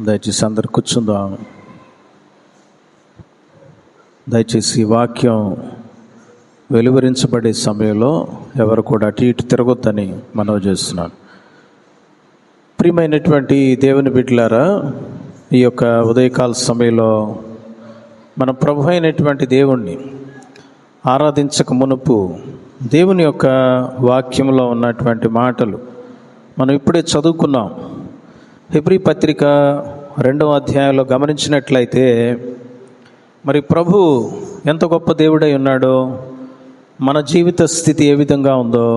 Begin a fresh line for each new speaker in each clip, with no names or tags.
దయచేసి అందరు కూర్చుందాం. దయచేసి వాక్యం వెలువరించబడే సమయంలో ఎవరు కూడా అటు ఇటు తిరగొద్దని మనవి చేస్తున్నాను. ప్రియమైనటువంటి దేవుని బిడ్డలారా, ఈ యొక్క ఉదయకాల సమయంలో మన ప్రభు అయినటువంటి దేవుణ్ణి ఆరాధించక మునుపు దేవుని యొక్క వాక్యంలో ఉన్నటువంటి మాటలు మనం ఇప్పుడే చదువుకున్నాం. హెబ్రీ పత్రిక 2వ అధ్యాయంలో గమనించినట్లయితే మరి ప్రభు ఎంత గొప్ప దేవుడై ఉన్నాడో, మన జీవిత స్థితి ఏ విధంగా ఉందో,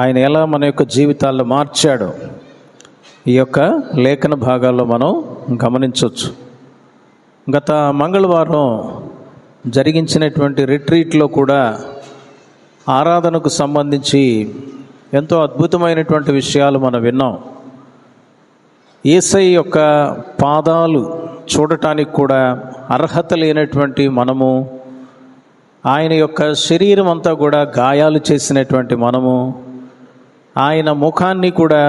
ఆయన ఎలా మన యొక్క జీవితాల్లో మార్చాడో ఈ యొక్క లేఖన భాగాల్లో మనం గమనించవచ్చు. గత మంగళవారం జరిగించినటువంటి రిట్రీట్లో కూడా ఆరాధనకు సంబంధించి ఎంతో అద్భుతమైనటువంటి విషయాలు మనం విన్నాం. యేసయ్య యొక్క పాదాలు చూడటానికి కూడా అర్హత లేనటువంటి మనము, ఆయన యొక్క శరీరం అంతా కూడా గాయాలు చేసినటువంటి మనము, ఆయన ముఖాన్ని కూడా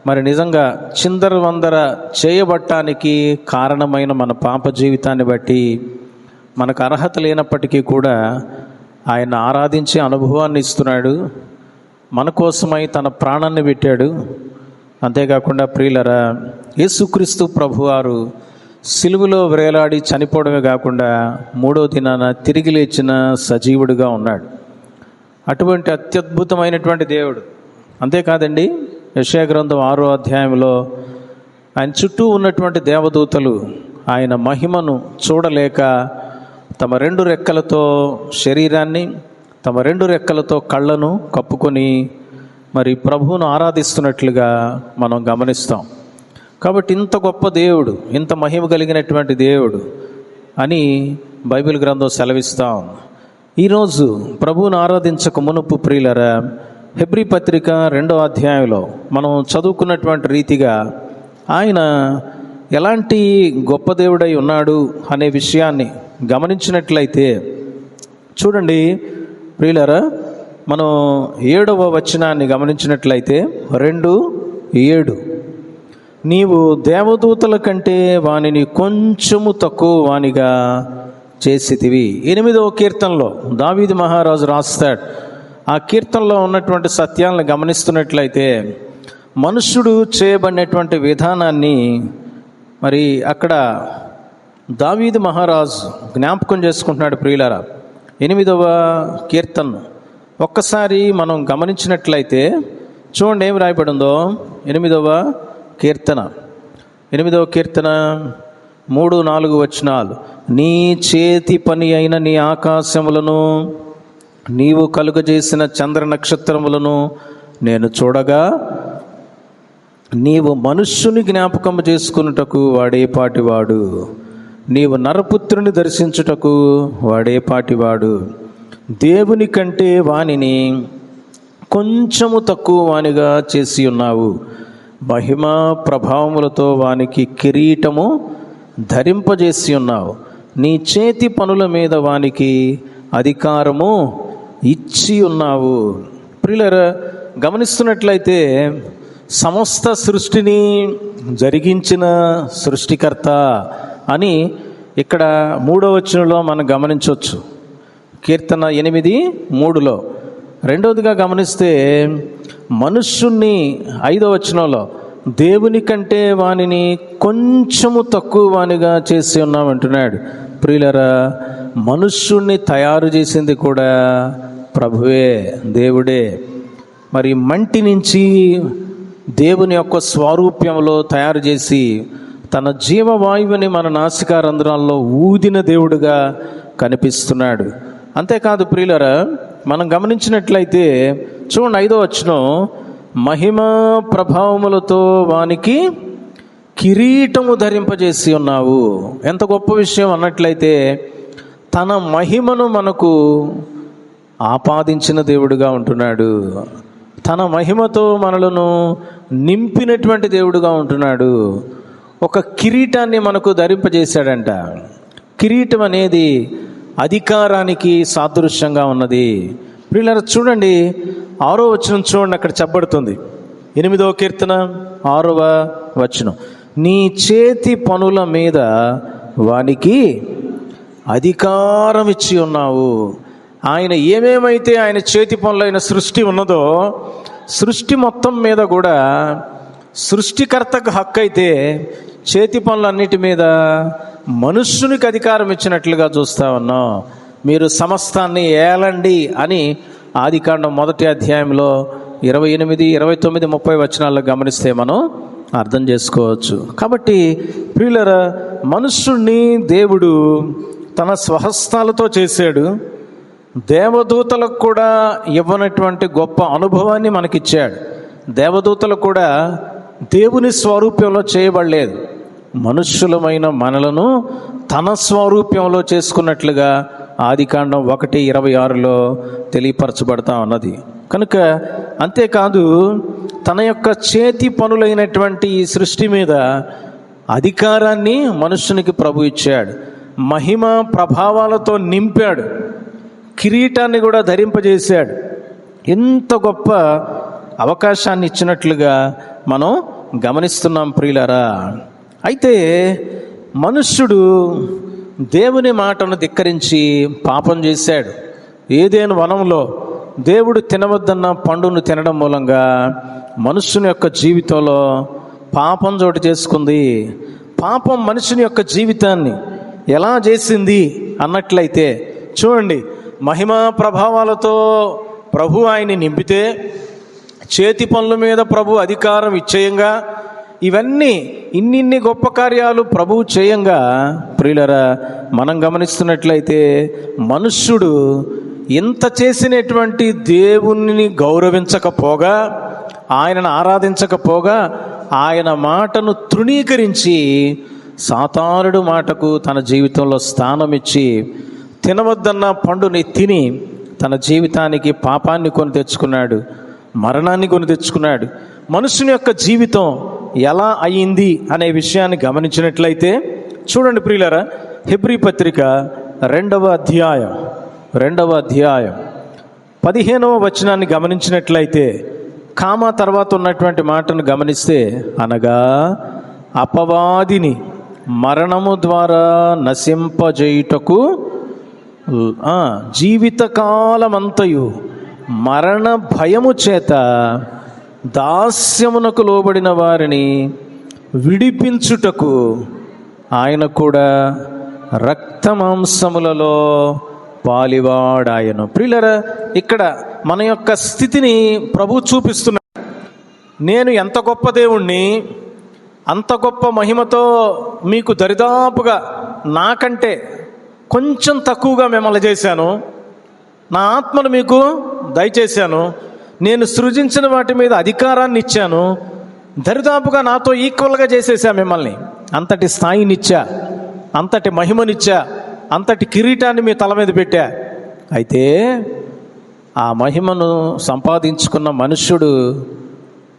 మరి నిజంగా చిందరవందర చేయబట్టానికి కారణమైన మన పాప జీవితాన్ని బట్టి మనకు అర్హత లేనప్పటికీ కూడా ఆయన ఆరాధించే అనుభవాన్ని ఇస్తున్నాడు. మన కోసమై తన ప్రాణాన్ని పెట్టాడు. అంతేకాకుండా ప్రియులరా, యేసుక్రీస్తు ప్రభువారు సిలువలో వేలాడి చనిపోవడమే కాకుండా 3వ దినాన తిరిగి లేచిన సజీవుడిగా ఉన్నాడు. అటువంటి అత్యద్భుతమైనటువంటి దేవుడు. అంతేకాదండి, యెషయా గ్రంథం 6వ అధ్యాయంలో ఆయన చుట్టూ ఉన్నటువంటి దేవదూతలు ఆయన మహిమను చూడలేక తమ 2 రెక్కలతో శరీరాన్ని, తమ 2 రెక్కలతో కళ్ళను కప్పుకొని మరి ప్రభువును ఆరాధిస్తున్నట్లుగా మనం గమనిస్తాం. కాబట్టి ఇంత గొప్ప దేవుడు, ఇంత మహిమ కలిగినటువంటి దేవుడు అని బైబిల్ గ్రంథం సెలవిస్తాం. ఈరోజు ప్రభువును ఆరాధించక మునుపు ప్రియులరా, హెబ్రీ పత్రిక 2వ అధ్యాయంలో మనం చదువుకున్నటువంటి రీతిగా ఆయన ఎలాంటి గొప్ప దేవుడై ఉన్నాడు అనే విషయాన్ని గమనించినట్లయితే చూడండి ప్రియులరా, మనం 7వ వచనాన్ని గమనించినట్లయితే 2:7, నీవు దేవదూతల కంటే వానిని కొంచెము తక్కువ వానిగా చేసితివి. 8వ కీర్తనలో దావీదు మహారాజు రాస్తాడు. ఆ కీర్తనలో ఉన్నటువంటి సత్యాలను గమనిస్తున్నట్లయితే మనుష్యుడు చేయబడినటువంటి విధానాన్ని మరి అక్కడ దావీదు మహారాజు జ్ఞాపకం చేసుకుంటున్నాడు. ప్రియులారా, 8వ కీర్తన ఒక్కసారి మనం గమనించినట్లయితే చూడండి ఏమి రాయబడిందో. 8వ కీర్తన 3-4 వచనాలు. నీ చేతి పని అయిన నీ ఆకాశములను, నీవు కలుగజేసిన చంద్ర నక్షత్రములను నేను చూడగా, నీవు మనుష్యుని జ్ఞాపకం చేసుకున్నటకు వాడేపాటివాడు, నీవు నరపుత్రుని దర్శించుటకు వాడేపాటివాడు, దేవుని కంటే వానిని కొంచెము తక్కువ వానిగా చేసి ఉన్నావు, మహిమ ప్రభావములతో వానికి కిరీటము ధరింపజేసి ఉన్నావు, నీ చేతి పనుల మీద వానికి అధికారము ఇచ్చి ఉన్నావు. ప్రియులారా, గమనిస్తున్నట్లయితే సమస్త సృష్టిని జరిగించిన సృష్టికర్త అని ఇక్కడ 3వ వచనంలో మనం గమనించవచ్చు. కీర్తన 8:3లో. రెండవదిగా గమనిస్తే మనుష్యుణ్ణి 5వ వచనంలో దేవుని కంటే వానిని కొంచెము తక్కువ వానిగా చేసి ఉన్నామంటున్నాడు. ప్రియులరా, మనుష్యుణ్ణి తయారు చేసింది కూడా ప్రభువే, దేవుడే. మరి మంటి నుంచి దేవుని యొక్క స్వరూప్యంలో తయారు చేసి తన జీవవాయువుని మన నాసికారంధ్రాల్లో ఊదిన దేవుడుగా కనిపిస్తున్నాడు. అంతేకాదు ప్రియులరా, మనం గమనించినట్లయితే చూడండి 5వ వచనం, మహిమ ప్రభావములతో వానికి కిరీటము ధరింపజేసి ఉన్నావు. ఎంత గొప్ప విషయం అన్నట్లయితే తన మహిమను మనకు ఆపాదించిన దేవుడుగా ఉంటున్నాడు. తన మహిమతో మనలను నింపినటువంటి దేవుడుగా ఉంటున్నాడు. ఒక కిరీటాన్ని మనకు ధరింపజేశాడంట. కిరీటం అనేది అధికారానికి సాదృశ్యంగా ఉన్నది. ప్రియులారా, చూడండి 6వ వచనం చూడండి, అక్కడ చెప్పబడుతుంది. 8వ కీర్తన 6వ వచనం, నీ చేతి పనుల మీద వానికి అధికారం ఇచ్చి ఉన్నావు. ఆయన ఏమేమైతే ఆయన చేతి పనులైన సృష్టి ఉన్నదో, సృష్టి మొత్తం మీద కూడా సృష్టికర్తకు హక్కు అయితే చేతి పనులన్నిటి మీద మనుష్యునికి అధికారం ఇచ్చినట్లుగా చూస్తా ఉన్నాం. మీరు సమస్తాన్ని ఏలండి అని ఆదికాండం 1వ అధ్యాయంలో 28, 29, 30 వచనాల్లో గమనిస్తే మనం అర్థం చేసుకోవచ్చు. కాబట్టి ప్రియులారా, మనుష్యుణ్ణి దేవుడు తన స్వహస్తాలతో చేశాడు. దేవదూతలకు కూడా ఇవ్వనటువంటి గొప్ప అనుభవాన్ని మనకిచ్చాడు. దేవదూతలు కూడా దేవుని స్వరూప్యంలో చేయబడలేదు. మనుష్యులమైన మనలను తన స్వరూప్యంలో చేసుకున్నట్లుగా ఆదికాండం 1:26లో తెలియపరచబడతా ఉన్నది. కనుక అంతేకాదు, తన యొక్క చేతి పనులైనటువంటి ఈ సృష్టి మీద అధికారాన్ని మనుష్యునికి ప్రభు ఇచ్చాడు. మహిమ ప్రభావాలతో నింపాడు. కిరీటాన్ని కూడా ధరింపజేశాడు. ఎంత గొప్ప అవకాశాన్ని ఇచ్చినట్లుగా మనం గమనిస్తున్నాం ప్రియులారా. అయితే మనుష్యుడు దేవుని మాటను ధిక్కరించి పాపం చేశాడు. ఏదైనా వనంలో దేవుడు తినవద్దన్న పండును తినడం మూలంగా మనుష్యుని యొక్క జీవితంలో పాపం చోటు చేసుకుంది. పాపం మనుషుని యొక్క జీవితాన్ని ఎలా చేసింది అన్నట్లయితే చూడండి, మహిమా ప్రభావాలతో ప్రభు ఆయన్ని నింపితే, చేతి పనుల మీద ప్రభు అధికారం ఇచ్చేయంగా, ఇవన్నీ ఇన్నిన్ని గొప్ప కార్యాలు ప్రభువు చేయంగా ప్రియులరా, మనం గమనిస్తున్నట్లయితే మనుష్యుడు ఇంత చేసినటువంటి దేవుణ్ణి గౌరవించకపోగా, ఆయనను ఆరాధించకపోగా, ఆయన మాటను తృణీకరించి సాతానుడు మాటకు తన జీవితంలో స్థానం ఇచ్చి తినవద్దన్న పండుని తిని తన జీవితానికి పాపాన్ని కొని తెచ్చుకున్నాడు, మరణాన్ని కొని తెచ్చుకున్నాడు. మనుషుని యొక్క జీవితం ఎలా అయింది అనే విషయాన్ని గమనించినట్లయితే చూడండి ప్రియులారా, హెబ్రీ పత్రిక 2వ అధ్యాయం 15వ వచనాన్ని గమనించినట్లయితే, కామా తర్వాత ఉన్నటువంటి మాటను గమనిస్తే, అనగా అపవాదిని మరణము ద్వారా నశింపజేయుటకు జీవితకాలమంతయు మరణ భయము చేత దాస్యమునకు లోబడిన వారిని విడిపించుటకు ఆయన కూడా రక్తమాంసములలో పాలివాడాయను. ప్రియులారా, ఇక్కడ మన యొక్క స్థితిని ప్రభు చూపిస్తున్నాడు. నేను ఎంత గొప్ప దేవుణ్ణి, అంత గొప్ప మహిమతో మీకు దరిదాపుగా నాకంటే కొంచెం తక్కువగా మిమ్మల్ని చేశాను, నా ఆత్మను మీకు దయచేశాను, నేను సృజించిన వాటి మీద అధికారాన్ని ఇచ్చాను, దరిదాపుగా నాతో ఈక్వల్గా చేసేసా మిమ్మల్ని. అంతటి స్థాయినిచ్చా, అంతటి మహిమనిచ్చా, అంతటి కిరీటాన్ని మీ తల మీద పెట్టా. అయితే ఆ మహిమను సంపాదించుకున్న మనుష్యుడు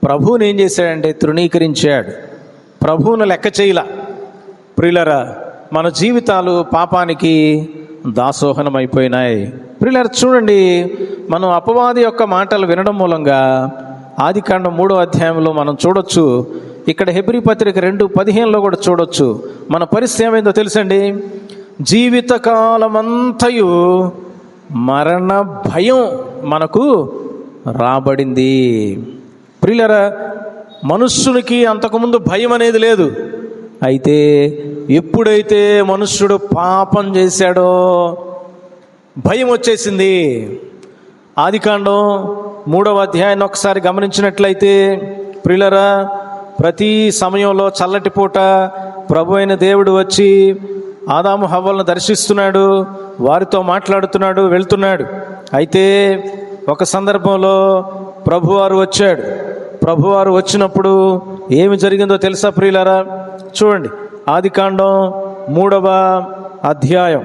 ప్రభువుని ఏం చేశాడంటే తృణీకరించాడు, ప్రభువును లెక్క చేయలా. ప్రియులరా, మన జీవితాలు పాపానికి దాసోహనమైపోయినాయి. ప్రియులారా, చూడండి, మనం అపవాది యొక్క మాటలు వినడం మూలంగా ఆదికాండం 3వ అధ్యాయంలో మనం చూడొచ్చు. ఇక్కడ హెబ్రీ పత్రిక 2:15లో కూడా చూడొచ్చు. మన పరిస్థితి ఏమైందో తెలుసండి. జీవితకాలమంతయు మరణ భయం మనకు రాబడింది. ప్రియులారా, మనుష్యునికి అంతకుముందు భయం అనేది లేదు. అయితే ఎప్పుడైతే మనుష్యుడు పాపం చేశాడో భయం వచ్చేసింది. ఆదికాండం 3వ అధ్యాయాన్ని ఒకసారి గమనించినట్లయితే ప్రియులారా, ప్రతి సమయంలో చల్లటి పూట ప్రభు అయిన దేవుడు వచ్చి ఆదాము హవ్వలను దర్శిస్తున్నాడు, వారితో మాట్లాడుతున్నాడు, వెళ్తున్నాడు. అయితే ఒక సందర్భంలో ప్రభువారు వచ్చాడు. ప్రభువారు వచ్చినప్పుడు ఏమి జరిగిందో తెలుసా ప్రియులారా? చూడండి, ఆదికాండం 3వ అధ్యాయం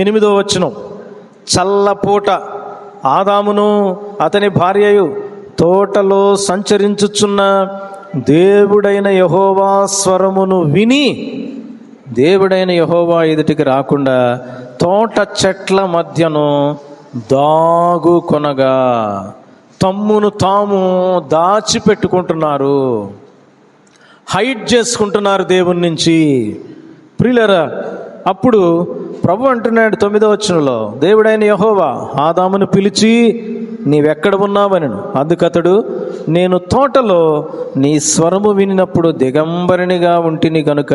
8వ వచనం. చల్లపూట ఆదామును అతని భార్యయు తోటలో సంచరించుచున్న దేవుడైన యెహోవా స్వరమును విని, దేవుడైన యెహోవా ఎదుటికి రాకుండా తోట చెట్ల మధ్యను దాగుకొనగా తమ్మును తాము దాచిపెట్టుకుంటున్నారు. హైడ్ చేసుకుంటున్నారు దేవుని నుంచి. ప్రియులారా, అప్పుడు ప్రభు అంటున్నాడు 9వ వచనంలో, దేవుడైన యెహోవా ఆదామును పిలిచి నీవెక్కడ ఉన్నావనెను. అందుకతడు, నేను తోటలో నీ స్వరము వినినప్పుడు దిగంబరినిగా ఉంటిని గనుక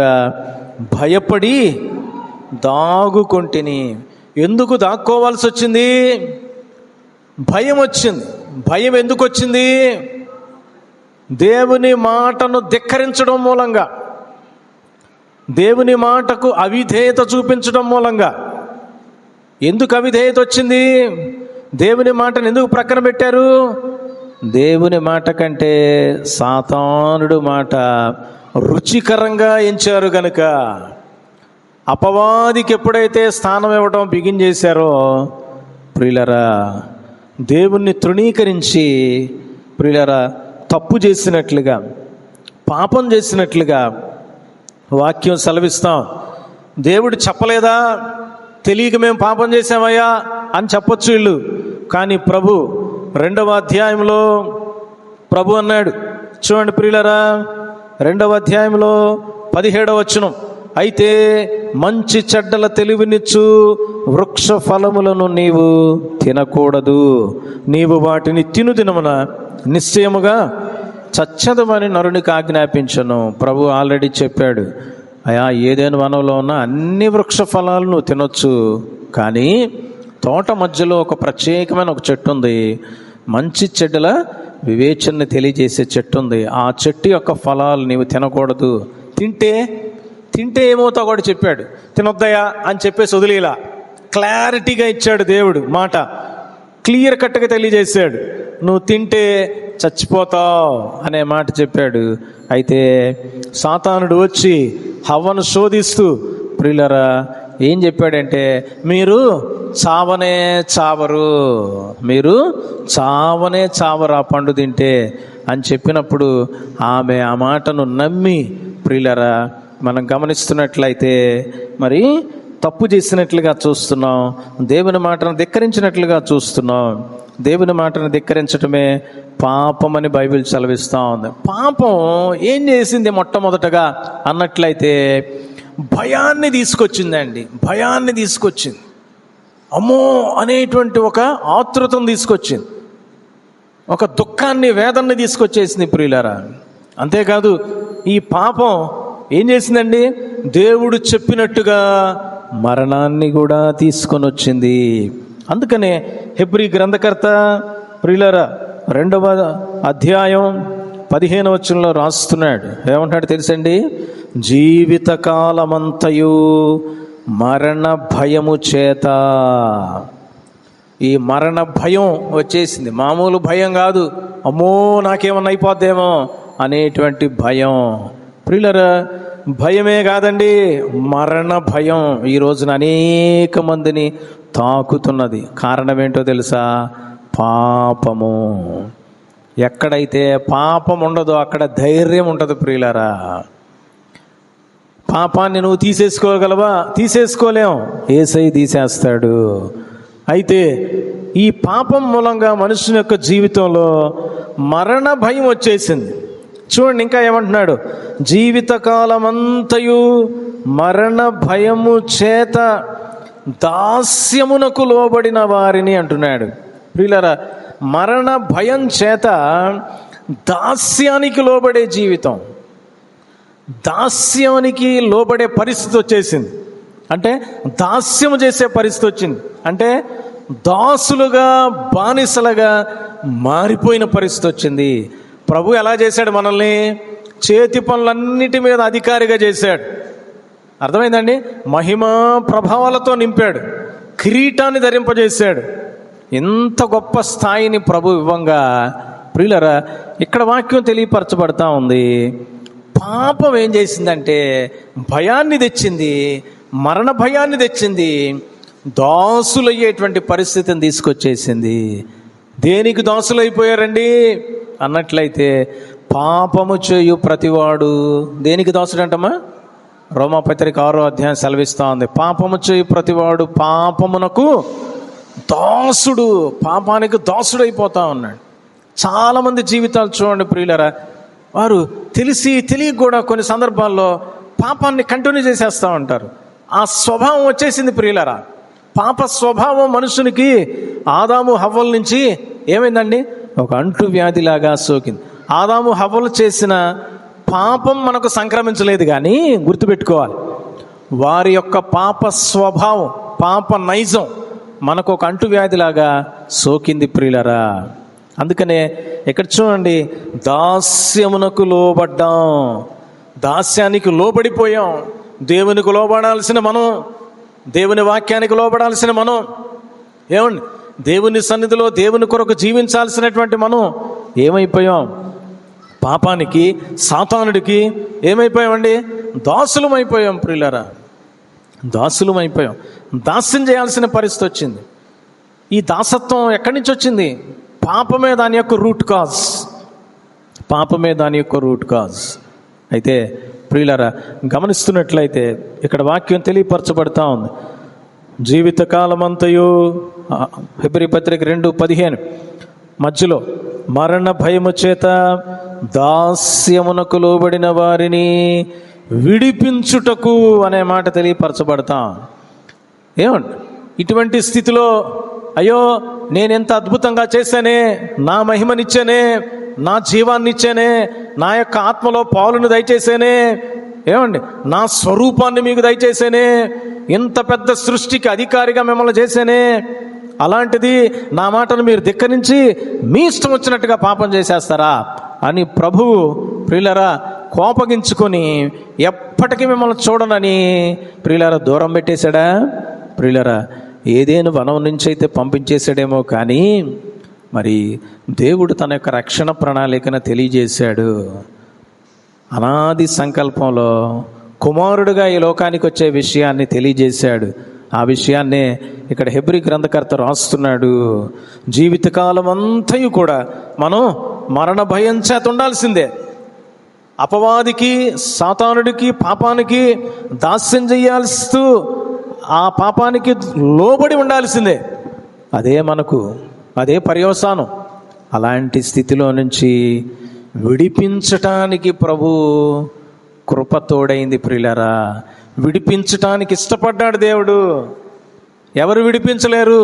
భయపడి దాగుకొంటిని. ఎందుకు దాక్కోవాల్సి వచ్చింది? భయం వచ్చింది. భయం ఎందుకు వచ్చింది? దేవుని మాటను ధిక్కరించడం మూలంగా, దేవుని మాటకు అవిధేయత చూపించడం మూలంగా. ఎందుకు అవిధేయత వచ్చింది? దేవుని మాటను ఎందుకు ప్రక్కన పెట్టారు? దేవుని మాట కంటే సాతానుడు మాట రుచికరంగా ఎంచారు గనుక. అపవాదికి ఎప్పుడైతే స్థానం ఇవ్వడం బిగిన్ చేశారో ప్రియులరా, దేవుణ్ణి తృణీకరించి ప్రియులరా తప్పు చేసినట్లుగా, పాపం చేసినట్లుగా వాక్యం సెలవిస్తాం. దేవుడు చెప్పలేదా? తెలియక మేము పాపం చేసామయ్యా అని చెప్పొచ్చు వీళ్ళు. కానీ ప్రభు 2వ అధ్యాయంలో ప్రభు అన్నాడు, చూడండి ప్రియులరా, 2వ అధ్యాయంలో 17వ వచనం, అయితే మంచి చెడ్డల తెలివినిచ్చు వృక్ష ఫలములను నీవు తినకూడదు, నీవు వాటిని తిను దినమున నిశ్చయముగా చచ్చదమని నరునికి ఆజ్ఞాపించను. ప్రభు ఆల్రెడీ చెప్పాడు, అయా ఏదైనా వనంలో ఉన్న అన్ని వృక్ష ఫలాలు నువ్వు తినొచ్చు, కానీ తోట మధ్యలో ఒక ప్రత్యేకమైన ఒక చెట్టు ఉంది, మంచి చెడ్డల వివేచనని తెలియజేసే చెట్టు ఉంది. ఆ చెట్టు యొక్క ఫలాలు నీవు తినకూడదు, తింటే ఏమవుతావు కూడా చెప్పాడు. తినొద్దయా అని చెప్పేసి వదిలేలా, క్లారిటీగా ఇచ్చాడు దేవుడు. మాట క్లియర్ కట్గా తెలియజేశాడు, నువ్వు తింటే చచ్చిపోతావు అనే మాట చెప్పాడు. అయితే సాతానుడు వచ్చి హవ్వను శోధిస్తూ ప్రియులరా ఏం చెప్పాడంటే, మీరు చావనే చావరు, మీరు చావనే చావరు ఆ పండు తింటే అని చెప్పినప్పుడు ఆమె ఆ మాటను నమ్మి ప్రియులరా మనం గమనిస్తున్నట్లయితే మరి తప్పు చేసినట్లుగా చూస్తున్నాం, దేవుని మాటను ధిక్కరించినట్లుగా చూస్తున్నాం. దేవుని మాటను ధిక్కరించటమే పాపమని బైబిల్ సెలవిస్తూ ఉంది. పాపం ఏం చేసింది మొట్టమొదటగా అన్నట్లయితే భయాన్ని తీసుకొచ్చిందండి. భయాన్ని తీసుకొచ్చింది, అమ్మో అనేటువంటి ఒక ఆతృతను తీసుకొచ్చింది, ఒక దుఃఖాన్ని, వేదనని తీసుకొచ్చేసింది ప్రియులారా. అంతేకాదు ఈ పాపం ఏం చేసిందండి, దేవుడు చెప్పినట్టుగా మరణాన్ని కూడా తీసుకొని వచ్చింది. అందుకనే హెబ్రీ గ్రంథకర్త ప్రియులారా 2వ అధ్యాయం 15వ వచనంలో రాస్తున్నాడు. ఏమంటాడు తెలుసండి, జీవితకాలమంతయు మరణ భయము చేత. ఈ మరణ భయం వచ్చేసింది, మామూలు భయం కాదు, అమ్మో నాకేమన్నా అయిపోద్దేమో అనేటువంటి భయం. ప్రియులరా భయమే కాదండి, మరణ భయం ఈ రోజున అనేక మందిని తాకుతున్నది. కారణం ఏంటో తెలుసా? పాపము. ఎక్కడైతే పాపం ఉండదో అక్కడ ధైర్యం ఉంటుంది ప్రియులరా. పాపాన్ని నువ్వు తీసేసుకోగలవా? తీసేసుకోలేం, యేసయ్య తీసేస్తాడు. అయితే ఈ పాపం మూలంగా మనుషుని యొక్క జీవితంలో మరణ భయం వచ్చేసింది. చూడండి ఇంకా ఏమంటున్నాడు, జీవితకాలమంతయు మరణ భయము చేత దాస్యమునకు లోబడిన వారిని అంటున్నాడు. ప్రియులారా మరణ భయం చేత దాస్యానికి లోబడే జీవితం, దాస్యానికి లోబడే పరిస్థితి వచ్చేసింది. అంటే దాస్యము చేసే పరిస్థితి వచ్చింది. అంటే దాసులుగా, బానిసలుగా మారిపోయిన పరిస్థితి వచ్చింది. ప్రభు ఎలా చేశాడు మనల్ని? చేతి పనులన్నిటి మీద అధికారిగా చేశాడు. అర్థమైందండి? మహిమా ప్రభావాలతో నింపాడు, కిరీటాన్ని ధరింపజేశాడు. ఇంత గొప్ప స్థాయిని ప్రభు ఇవ్వంగా ప్రియులరా ఇక్కడ వాక్యం తెలియపరచబడతా ఉంది. పాపం ఏం చేసిందంటే భయాన్ని తెచ్చింది, మరణ భయాన్ని తెచ్చింది, దాసులయ్యేటువంటి పరిస్థితిని తీసుకొచ్చేసింది. దేనికి దాసులైపోయారండి అన్నట్లయితే పాపము చేయు ప్రతివాడు దేనికి దాసుడు అంటమ్మా? రోమాపత్రిక 6వ అధ్యాయం సెలవిస్తూ ఉంది, పాపము చేయు ప్రతివాడు పాపమునకు దాసుడు, పాపానికి దాసుడు అయిపోతా ఉన్నాడు. చాలామంది జీవితాలు చూడండి ప్రియులరా, వారు తెలియక కూడా కొన్ని సందర్భాల్లో పాపాన్ని కంటిన్యూ చేసేస్తూ ఉంటారు. ఆ స్వభావం వచ్చేసింది ప్రియులారా. పాప స్వభావం మనుషునికి ఆదాము హవ్వల నుంచి ఏమైందండి, ఒక అంటు వ్యాధిలాగా సోకింది. ఆదాము హవ్వలు చేసిన పాపం మనకు సంక్రమించలేదు, కానీ గుర్తుపెట్టుకోవాలి, వారి యొక్క పాప స్వభావం, పాప నైజం మనకు ఒక అంటు వ్యాధిలాగా సోకింది ప్రియులరా. అందుకనే ఇక్కడ చూడండి, దాస్యమునకు లోబడ్డాం, దాస్యానికి లోబడిపోయాం. దేవునికి లోబడాల్సిన మనం, దేవుని వాక్యానికి లోబడాల్సిన మనం, ఏమండి దేవుని సన్నిధిలో దేవుని కొరకు జీవించాల్సినటువంటి మనం ఏమైపోయాం? పాపానికి, సాతానుడికి ఏమైపోయామండి? దాసులమైపోయాం ప్రియులారా, దాసులమైపోయాం. దాస్యం చేయాల్సిన పరిస్థితి వచ్చింది. ఈ దాసత్వం ఎక్కడి నుంచి వచ్చింది? పాపమే దాని యొక్క రూట్ కాజ్, పాపమే దాని యొక్క రూట్ కాజ్. అయితే ప్రియులారా, గమనిస్తున్నట్లయితే ఇక్కడ వాక్యం తెలియపరచబడతా ఉంది. జీవితకాలమంతయు, హెబ్రీ పత్రిక 2:15 మధ్యలో, మరణ భయము చేత దాస్యమునకు లోబడిన వారిని విడిపించుటకు అనే మాట తెలియపరచబడతాం. ఏమండి, ఇటువంటి స్థితిలో అయ్యో నేనెంత అద్భుతంగా చేశానే, నా మహిమనిచ్చానే, నా జీవాన్ని ఇచ్చానే, నా యొక్క ఆత్మలో పాలును దయచేసానే, ఏమండి నా స్వరూపాన్ని మీకు దయచేసానే, ఇంత పెద్ద సృష్టికి అధికారిగా మిమ్మల్ని చేశానే, అలాంటిది నా మాటను మీరు ధిక్కరించి మీ ఇష్టం వచ్చినట్టుగా పాపం చేసేస్తారా అని ప్రభువు ప్రియులరా కోపగించుకొని ఎప్పటికీ మిమ్మల్ని చూడనని ప్రియులరా దూరం పెట్టేశాడా? ప్రియులరా, ఏదేను వనం నుంచి అయితే పంపించేశాడేమో, కానీ మరి దేవుడు తన యొక్క రక్షణ ప్రణాళికను తెలియజేశాడు. అనాది సంకల్పంలో కుమారుడుగా ఈ లోకానికి వచ్చే విషయాన్ని తెలియజేశాడు. ఆ విషయాన్నే ఇక్కడ హెబ్రీ గ్రంథకర్త రాస్తున్నాడు. జీవితకాలం అంతయు కూడా మనం మరణ భయం చేత ఉండాల్సిందే. అపవాదికి, సాతానుడికి, పాపానికి దాస్యం చేయాల్స్తూ ఆ పాపానికి లోబడి ఉండాల్సిందే. అదే పర్యవసానం. అలాంటి స్థితిలో నుంచి విడిపించటానికి ప్రభు కృప తోడైంది ప్రియులారా. విడిపించటానికి ఇష్టపడ్డాడు దేవుడు. ఎవరు విడిపించలేరు?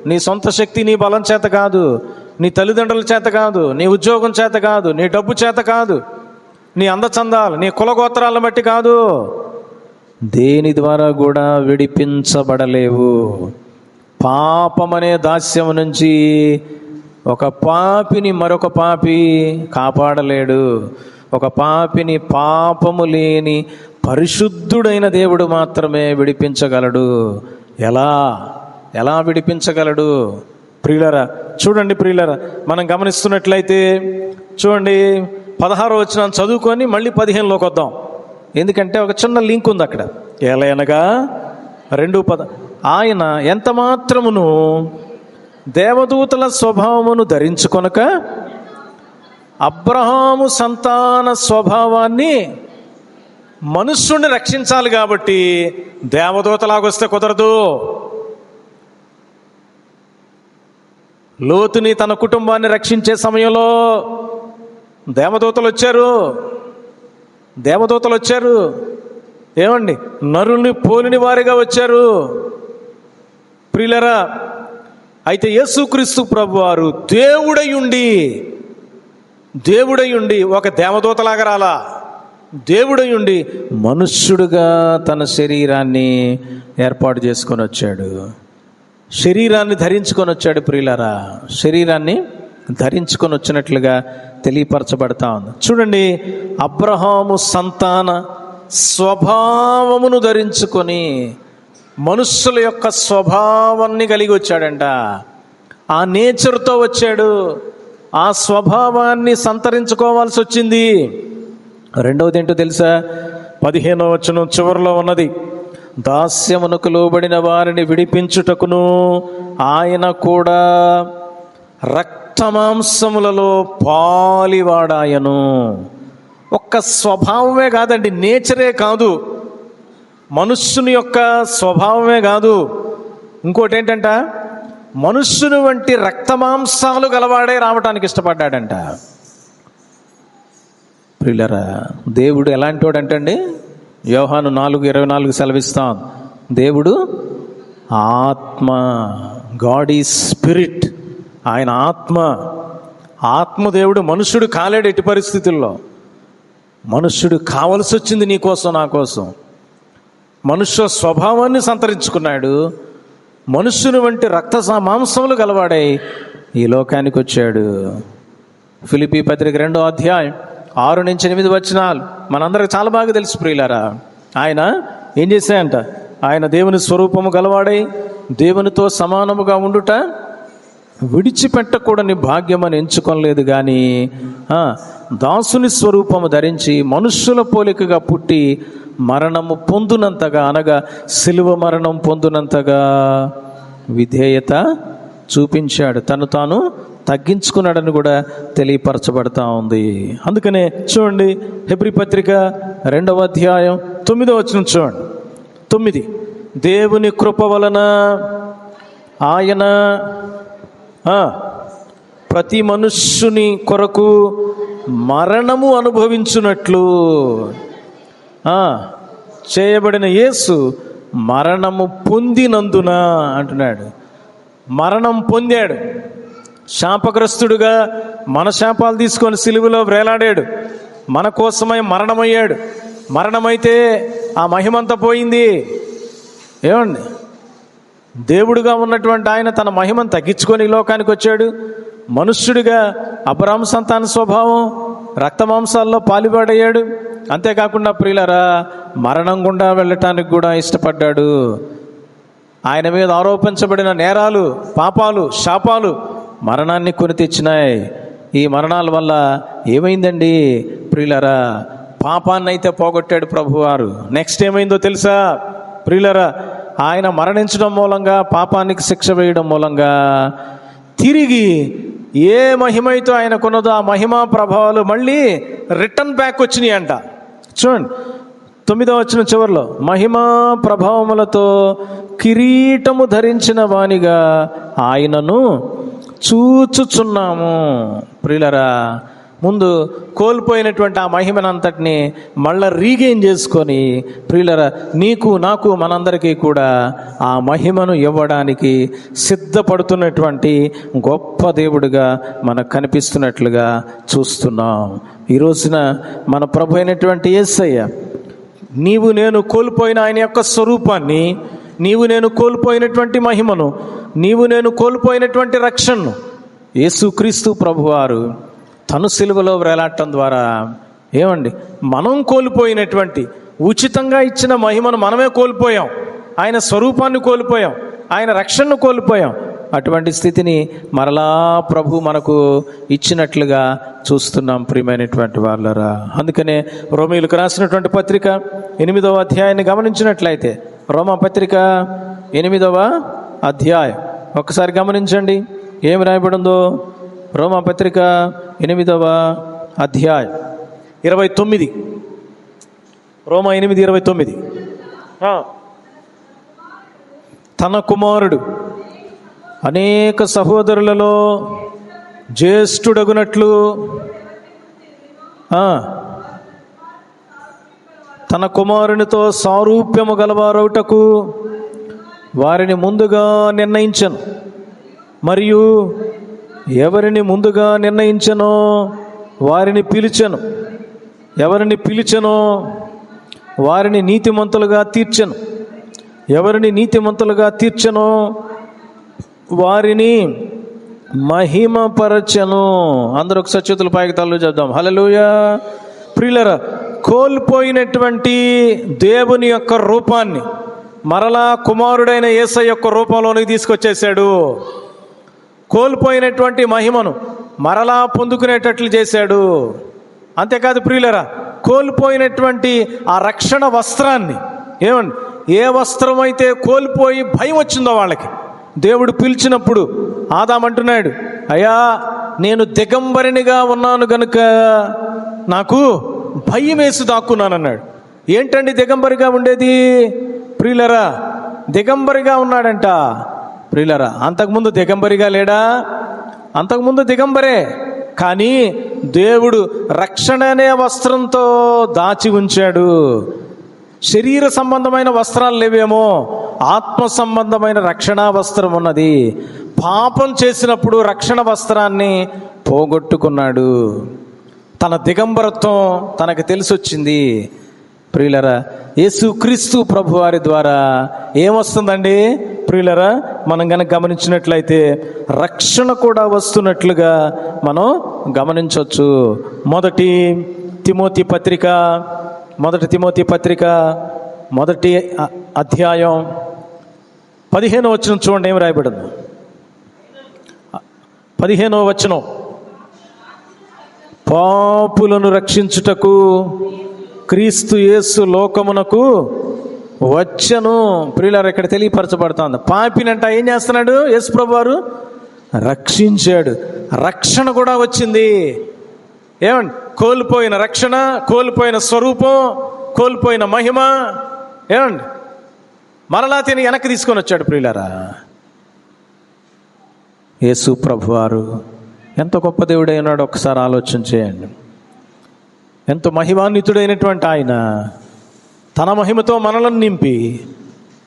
నీ సొంత శక్తి, నీ బలం చేత కాదు, నీ తల్లిదండ్రుల చేత కాదు, నీ ఉద్యోగం చేత కాదు, నీ డబ్బు చేత కాదు, నీ అందచందాలు, నీ కులగోత్రాలను బట్టి కాదు, దేని ద్వారా కూడా విడిపించబడలేవు. పాపమనే దాస్యం నుంచి ఒక పాపిని మరొక పాపి కాపాడలేడు. ఒక పాపిని పాపము లేని పరిశుద్ధుడైన దేవుడు మాత్రమే విడిపించగలడు. ఎలా విడిపించగలడు? ప్రియులరా చూడండి, ప్రియులరా మనం గమనిస్తున్నట్లయితే చూడండి, 16వ వచనం చదువుకొని మళ్ళీ 15లోకి వద్దాం. ఎందుకంటే ఒక చిన్న లింక్ ఉంది అక్కడ. ఎలయనగా 2:10, ఆయన ఎంత మాత్రమును దేవదూతల స్వభావమును ధరించుకొనక అబ్రహాము సంతాన స్వభావాన్ని, మనుష్యుణ్ణి రక్షించాలి కాబట్టి దేవదూతలాగొస్తే కుదరదు. లోతుని తన కుటుంబాన్ని రక్షించే సమయంలో దేవదూతలు వచ్చారు. ఏమండి, నరుల్ని పోలిని వారిగా వచ్చారు ప్రియులరా. అయితే యేసుక్రీస్తు ప్రభువారు దేవుడై ఉండి ఒక దేవదూతలాగా రాలా, దేవుడై ఉండి మనుష్యుడుగా తన శరీరాన్ని ఏర్పాటు చేసుకొని వచ్చాడు. శరీరాన్ని ధరించుకొని వచ్చాడు ప్రియులారా. శరీరాన్ని ధరించుకొని వచ్చినట్లుగా తెలియపరచబడతా ఉంది. చూడండి, అబ్రహాము సంతాన స్వభావమును ధరించుకొని మనుష్యుల యొక్క స్వభావాన్ని కలిగి వచ్చాడంట. ఆ నేచర్తో వచ్చాడు. ఆ స్వభావాన్ని సంతరించుకోవాల్సి వచ్చింది. రెండవది ఏంటో తెలుసా? 15వ వచనం చివరిలో ఉన్నది, దాస్యమునకు లోబడిన వారిని విడిపించుటకును ఆయన కూడా రక్తమాంసములలో పాలివాడాయను. ఒక్క స్వభావమే కాదండి, నేచరే కాదు, మనుష్యుని యొక్క స్వభావమే కాదు, ఇంకోటి ఏంటంట, మనుష్యుని వంటి రక్తమాంసాలు గలవాడే రావటానికి ఇష్టపడ్డాడంట. ప్రియులరా, దేవుడు ఎలాంటి వాడు అంటండి? యోహాను 4:24 సెలవిస్తాం, దేవుడు ఆత్మ. God is spirit. ఆయన ఆత్మదేవుడు. మనుష్యుడు కాలేడు ఎట్టి పరిస్థితుల్లో. మనుష్యుడు కావలసి వచ్చింది నీ కోసం, నా కోసం. మనుష్య స్వభావాన్ని సంతరించుకున్నాడు. మనుష్యుని వంటి రక్త మాంసములు గలవాడై ఈ లోకానికి వచ్చాడు. ఫిలిప్పీ పత్రిక 2వ అధ్యాయం 6-8 వచనాలు మనందరికి చాలా బాగా తెలుసు ప్రియులారా. ఆయన ఏం చేశాయంట? ఆయన దేవుని స్వరూపము గలవాడై దేవునితో సమానముగా ఉండుట విడిచిపెట్టకూడని భాగ్యమని ఎంచుకోలేదు, కానీ దాసుని స్వరూపము ధరించి మనుష్యుల పోలికగా పుట్టి మరణము పొందునంతగా, అనగా సిలువ మరణం పొందునంతగా విధేయత చూపించాడు. తను తాను తగ్గించుకున్నాడని కూడా తెలియపరచబడతా ఉంది. అందుకనే చూడండి, హెబ్రీ పత్రిక 2వ అధ్యాయం 9వ వచనం చూడండి. 9, దేవుని కృప వలన ఆయన ప్రతి మనుష్యుని కొరకు మరణము అనుభవించున్నట్లు చేయబడిన యేసు మరణము పొందినందున అంటున్నాడు. మరణం పొందాడు. శాపగ్రస్తుడుగా మన శాపాలు తీసుకొని సిలువలో వేలాడాడు. మన కోసమై మరణమయ్యాడు. మరణమైతే ఆ మహిమంతా పోయింది. ఏమండి? దేవుడుగా ఉన్నటువంటి ఆయన తన మహిమను తగ్గించుకొని ఈ లోకానికి వచ్చాడు. మనుష్యుడిగా అబ్రాహాము సంతాన స్వభావం, రక్తమాంసాల్లో పాలుపాడయ్యాడు. అంతేకాకుండా ప్రియులరా, మరణం గుండా వెళ్ళటానికి కూడా ఇష్టపడ్డాడు. ఆయన మీద ఆరోపించబడిన నేరాలు, పాపాలు, శాపాలు మరణాన్ని కొని తెచ్చినాయి. ఈ మరణాల వల్ల ఏమైందండి ప్రియులరా? పాపాన్ని అయితే పోగొట్టాడు ప్రభువారు. నెక్స్ట్ ఏమైందో తెలుసా ప్రియులరా? ఆయన మరణించడం మూలంగా, పాపానికి శిక్ష వేయడం మూలంగా తిరిగి ఏ మహిమైతో ఆయనకున్నదో ఆ మహిమా ప్రభావాలు మళ్ళీ రిటర్న్ బ్యాక్ వచ్చినాయి అంట. చూడండి 9వ వచనం చివరిలో, మహిమా ప్రభావములతో కిరీటము ధరించిన వానిగా ఆయనను చూచుచున్నాము. ప్రియులరా, ముందు కోల్పోయినటువంటి ఆ మహిమనంతటిని మళ్ళా రీగెయిన్ చేసుకొని ప్రియులరా, నీకు నాకు మనందరికీ కూడా ఆ మహిమను ఇవ్వడానికి సిద్ధపడుతున్నటువంటి గొప్ప దేవుడిగా మనకు కనిపిస్తున్నట్లుగా చూస్తున్నాం. ఈ రోజున మన ప్రభు అయినటువంటి యేసయ్య నీవు నేను కోల్పోయిన ఆయన యొక్క స్వరూపాన్ని, నీవు నేను కోల్పోయినటువంటి మహిమను, నీవు నేను కోల్పోయినటువంటి రక్షణను యేసుక్రీస్తు ప్రభువారు తను సిలువలో వేలాడటం ద్వారా ఏమండి మనం కోల్పోయినటువంటి, ఉచితంగా ఇచ్చిన మహిమను మనమే కోల్పోయాం. ఆయన స్వరూపాన్ని కోల్పోయాం, ఆయన రక్షణను కోల్పోయాం. అటువంటి స్థితిని మరలా ప్రభు మనకు ఇచ్చినట్లుగా చూస్తున్నాం ప్రియమైనటువంటి వాళ్ళరా. అందుకనే రోమీయులకు రాసినటువంటి పత్రిక 8వ అధ్యాయాన్ని గమనించినట్లయితే, రోమా పత్రిక 8వ అధ్యాయం ఒక్కసారి గమనించండి ఏమి రాయబడిందో. రోమా పత్రిక 8వ అధ్యాయం 29, రోమా 8:29, తన కుమారుడు అనేక సహోదరులలో జ్యేష్ఠుడగునట్లు తన కుమారునితో సారూప్యము గలవారౌటకు వారిని ముందుగా నిర్ణయించను. మరియు ఎవరిని ముందుగా నిర్ణయించనో వారిని పిలిచెను, ఎవరిని పిలిచెనో వారిని నీతిమంతులుగా తీర్చెను, ఎవరిని నీతిమంతులుగా తీర్చెనో వారిని మహిమపరచెను. అందరూ ఒకసారి చేతుల పైకి తల్లు చెప్దాం, హల్లెలూయా. ప్రియులరా, కోల్పోయినటువంటి దేవుని యొక్క రూపాన్ని మరలా కుమారుడైన యేసయ్య యొక్క రూపంలోనికి తీసుకొచ్చేసాడు. కోల్పోయినటువంటి మహిమను మరలా పొందుకునేటట్లు చేశాడు. అంతేకాదు ప్రియులరా, కోల్పోయినటువంటి ఆ రక్షణ వస్త్రాన్ని, ఏమండి, ఏ వస్త్రం అయితే కోల్పోయి భయం వచ్చిందో వాళ్ళకి దేవుడు పిలిచినప్పుడు ఆదామంటున్నాడు, అయ్యా నేను దిగంబరినిగా ఉన్నాను గనుక నాకు భయం వేసి దాక్కున్నానన్నాడు. ఏంటండి దిగంబరిగా ఉండేది ప్రియులరా? దిగంబరిగా ఉన్నాడంట ప్రియులరా. అంతకుముందు దిగంబరిగా లేడా? అంతకుముందు దిగంబరే, కానీ దేవుడు రక్షణ అనే వస్త్రంతో దాచి ఉంచాడు. శరీర సంబంధమైన వస్త్రాలు లేవేమో, ఆత్మ సంబంధమైన రక్షణ వస్త్రం ఉన్నది. పాపం చేసినప్పుడు రక్షణ వస్త్రాన్ని పోగొట్టుకున్నాడు. తన దిగంబరత్వం తనకు తెలిసొచ్చింది. ప్రియులరా, యేసుక్రీస్తు ప్రభువారి ద్వారా ఏమొస్తుందండి ప్రియులరా? మనం కనుక గమనించినట్లయితే రక్షణ కూడా వస్తున్నట్లుగా మనం గమనించవచ్చు. మొదటి తిమోతి పత్రిక 1 అధ్యాయం 15వ వచనం చూడండి, ఏమి రాయబడింది? 15వ వచనం, పాపులను రక్షించుటకు క్రీస్తు యేసు లోకమునకు వచ్చెను. ప్రియులారా, ఇక్కడ తెలియపరచబడుతోంది. పాపినంట ఏం చేస్తున్నాడు యేసు ప్రభు వారు? రక్షించాడు. రక్షణ కూడా వచ్చింది. ఏమండి? కోల్పోయిన రక్షణ, కోల్పోయిన స్వరూపం, కోల్పోయిన మహిమ, ఏమండి, మరలా తిని వెనక్కి తీసుకొని వచ్చాడు. ప్రియులారా, యేసు ప్రభువారు ఎంత గొప్ప దేవుడై ఉన్నాడు ఒకసారి ఆలోచన చేయండి. ఎంతో మహిమాన్వితుడైనటువంటి ఆయన తన మహిమతో మనలను నింపి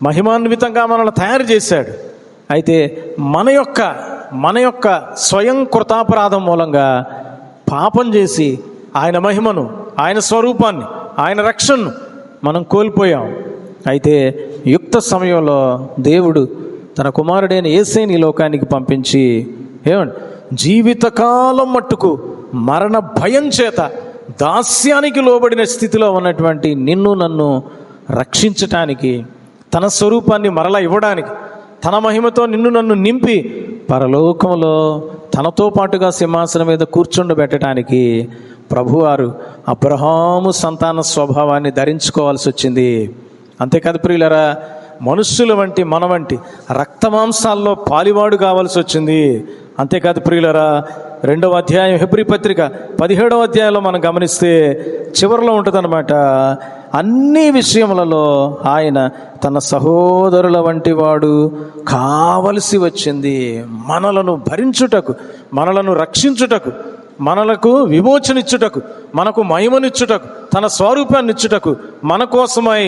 మహిమాన్వితంగా మనల్ని తయారు చేశాడు. అయితే మన యొక్క స్వయం కృతాపరాధం మూలంగా పాపం చేసి ఆయన మహిమను, ఆయన స్వరూపాన్ని, ఆయన రక్షణను మనం కోల్పోయాం. అయితే యుక్త సమయంలో దేవుడు తన కుమారుడైన యేసుని ఈ లోకానికి పంపించి ఏమండి, జీవితకాలం మట్టుకు మరణ భయం చేత దాస్యానికి లోబడిన స్థితిలో ఉన్నటువంటి నిన్ను నన్ను రక్షించటానికి, తన స్వరూపాన్ని మరలా ఇవ్వడానికి, తన మహిమతో నిన్ను నన్ను నింపి పరలోకంలో తనతో పాటుగా సింహాసనం మీద కూర్చుండబెట్టడానికి ప్రభువారు అబ్రహాము సంతాన స్వభావాన్ని ధరించుకోవాల్సి వచ్చింది. అంతేకాదు ప్రియులరా, మనుష్యుల వంటి మన వంటి రక్తమాంసాల్లో పాలివాడు కావాల్సి వచ్చింది. అంతేకాదు ప్రియులరా, 2వ అధ్యాయం హెబ్రీ పత్రిక 17వ అధ్యాయంలో మనం గమనిస్తే చివరిలో ఉంటుందన్నమాట, అన్ని విషయములలో ఆయన తన సహోదరుల వంటి వాడు కావలసి వచ్చింది. మనలను భరించుటకు, మనలను రక్షించుటకు, మనలకు విమోచనిచ్చుటకు, మనకు మహిమనిచ్చుటకు, తన స్వరూపాన్ని ఇచ్చుటకు, మన కోసమై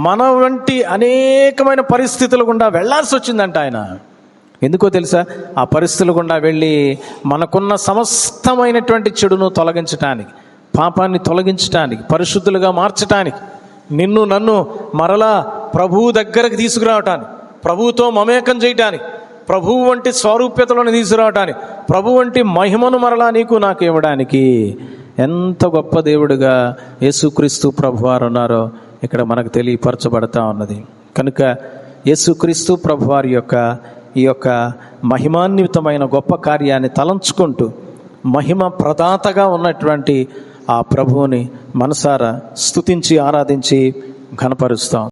మన వంటి అనేకమైన పరిస్థితుల గుండా వెళ్లాల్సి వచ్చిందంట ఆయన. ఎందుకో తెలుసా? ఆ పరిస్థితుల గుండా వెళ్ళి మనకున్న సమస్తమైనటువంటి చెడును తొలగించటానికి, పాపాన్ని తొలగించటానికి, పరిశుద్ధులుగా మార్చటానికి, నిన్ను నన్ను మరలా ప్రభువు దగ్గరకు తీసుకురావటానికి, ప్రభువుతో మమేకం చేయటానికి, ప్రభువు వంటి స్వరూప్యతలను తీసుకురావటానికి, ప్రభు వంటి మహిమను మరలా నీకు నాకు ఇవ్వడానికి ఎంత గొప్ప దేవుడుగా యేసుక్రీస్తు ప్రభువారు ఉన్నారో ఇక్కడ మనకు తెలియపరచబడతా ఉన్నది. కనుక యేసుక్రీస్తు ప్రభువారి యొక్క ఈ యొక్క మహిమాన్వితమైన గొప్ప కార్యాన్ని తలంచుకుంటూ మహిమ ప్రదాతగా ఉన్నటువంటి ఆ ప్రభువుని మనసారా స్తుతించి ఆరాధించి ఘనపరుస్తాం.